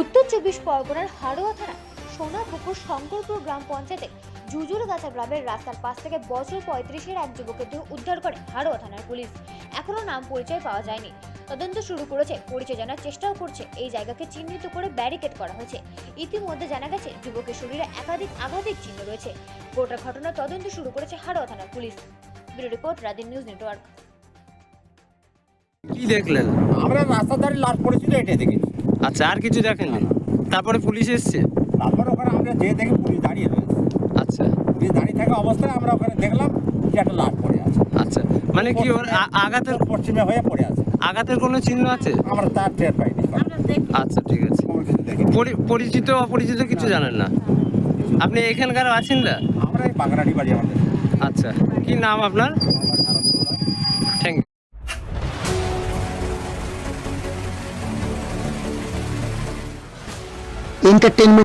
উত্তর চব্বিশ পরগনার হাড়োয়া থানার সোনাপুকুর শঙ্করপুর গ্রাম পঞ্চায়েতে জুজুরগাছা গ্রামের রাস্তার পাশ থেকে বছর 35-এর এক যুবকের দেহ উদ্ধার করে হাড়োয়া থানার পুলিশ। এখনো নাম পরিচয় পাওয়া যায়নি। তদন্ত শুরু করেছে, পরিচয় জানার চেষ্টাও করছে। এই জায়গাকে চিহ্নিত করে ব্যারিকেড করা হয়েছে। ইতিমধ্যে জানা গেছে যুবকের শরীরে একাধিক আঘাতের চিহ্ন রয়েছে। গোটা ঘটনার তদন্ত শুরু করেছে হাড়োয়া থানার police. Bureau report, Radin news network. কি দেখলেন? আমরা রাস্তার ধারে লাশ পড়েছিল এটা দেখেছি। আচ্ছা, আর কিছু দেখেননি? তারপরে পুলিশ এসছে? তারপর ওখানে আমরা যে দেখি পুলিশ দাঁড়িয়ে রয়েছে। আচ্ছা পুলিশ দাঁড়িয়ে থাকা অবস্থায় আমরা ওখানে দেখলাম যে একটা লাশ পড়ে আছে। আচ্ছা, মানে কি ওর আঘাতের পশ্চিমে হয়ে পড়ে আছে। আঘাতের কোনো চিহ্ন আছে? আমরা তার টের পাইনি। আচ্ছা, ঠিক আছে। কোনো কিছু দেখিনি। পরিচিত অপরিচিত কিছু জানেন না? আপনি এখানকার বাসিন্দা? আমরা এই বাগরাটি বাড়ি আমাদের। আচ্ছা, কি নাম আপনার? Thank you. entertainment